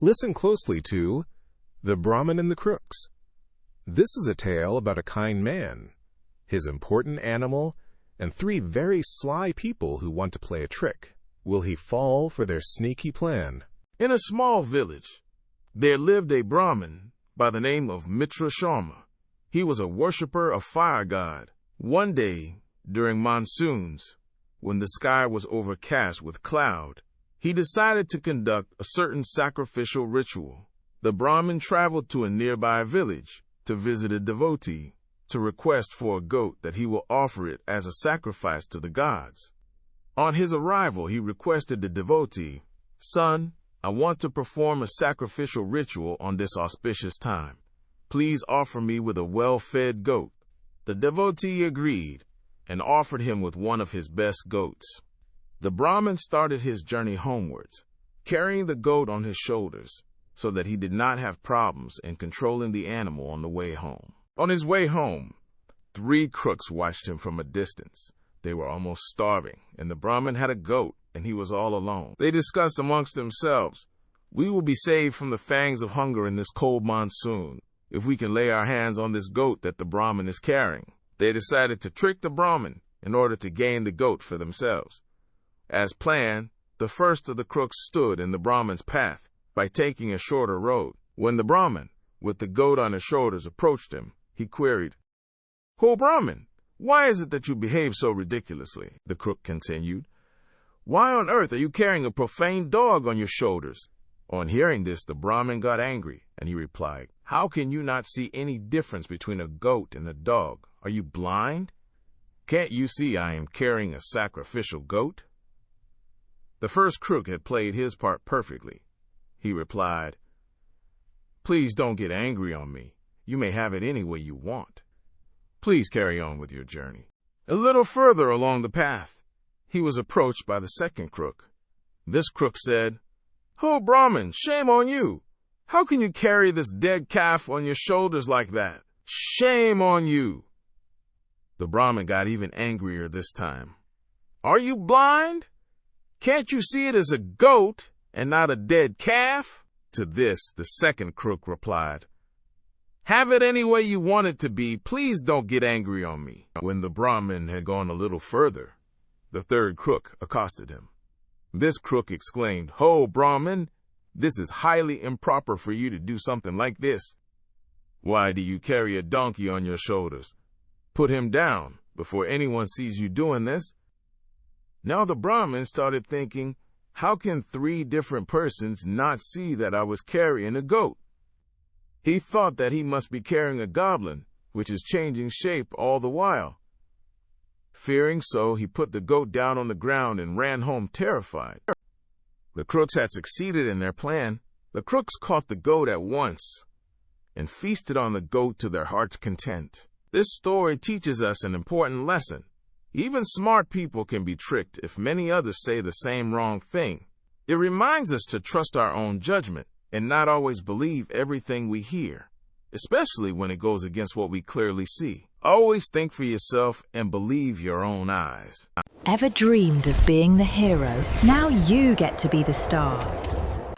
Listen closely to The Brahmin and the Crooks. This is a tale about a kind man, his important animal, and three very sly people who want to play a trick. Will he fall for their sneaky plan? In a small village, there lived a Brahmin by the name of Mitra Sharma. He was a worshipper of fire god. One day, during monsoons, when the sky was overcast with cloud, he decided to conduct a certain sacrificial ritual. The Brahmin traveled to a nearby village to visit a devotee, to request for a goat that he will offer it as a sacrifice to the gods. On his arrival, he requested the devotee, "Son, I want to perform a sacrificial ritual on this auspicious time. Please offer me with a well-fed goat." The devotee agreed and offered him with one of his best goats. The Brahmin started his journey homewards, carrying the goat on his shoulders so that he did not have problems in controlling the animal on the way home. On his way home, three crooks watched him from a distance. They were almost starving, and the Brahmin had a goat, and he was all alone. They discussed amongst themselves, "We will be saved from the fangs of hunger in this cold monsoon if we can lay our hands on this goat that the Brahmin is carrying." They decided to trick the Brahmin in order to gain the goat for themselves. As planned, the first of the crooks stood in the Brahmin's path by taking a shorter road. When the Brahmin, with the goat on his shoulders, approached him, he queried, "Ho Brahmin, why is it that you behave so ridiculously?" The crook continued, "Why on earth are you carrying a profane dog on your shoulders?" On hearing this, the Brahmin got angry, and he replied, "How can you not see any difference between a goat and a dog? Are you blind? Can't you see I am carrying a sacrificial goat?" The first crook had played his part perfectly. He replied, "Please don't get angry on me. You may have it any way you want. Please carry on with your journey." A little further along the path, he was approached by the second crook. This crook said, "Ho Brahmin, shame on you! How can you carry this dead calf on your shoulders like that? Shame on you!" The Brahmin got even angrier this time. "Are you blind? Can't you see it as a goat and not a dead calf?" To this, the second crook replied, "Have it any way you want it to be. Please don't get angry on me." When the Brahmin had gone a little further, the third crook accosted him. This crook exclaimed, "Ho, Brahmin, this is highly improper for you to do something like this. Why do you carry a donkey on your shoulders? Put him down before anyone sees you doing this." Now the Brahmin started thinking, how can three different persons not see that I was carrying a goat? He thought that he must be carrying a goblin, which is changing shape all the while. Fearing so, he put the goat down on the ground and ran home terrified. The crooks had succeeded in their plan. The crooks caught the goat at once and feasted on the goat to their heart's content. This story teaches us an important lesson. Even smart people can be tricked if many others say the same wrong thing. It reminds us to trust our own judgment and not always believe everything we hear, especially when it goes against what we clearly see. Always think for yourself and believe your own eyes. Ever dreamed of being the hero? Now you get to be the star.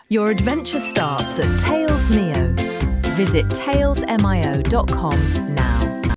Your adventure starts at TalesMio. Visit talesmio.com now.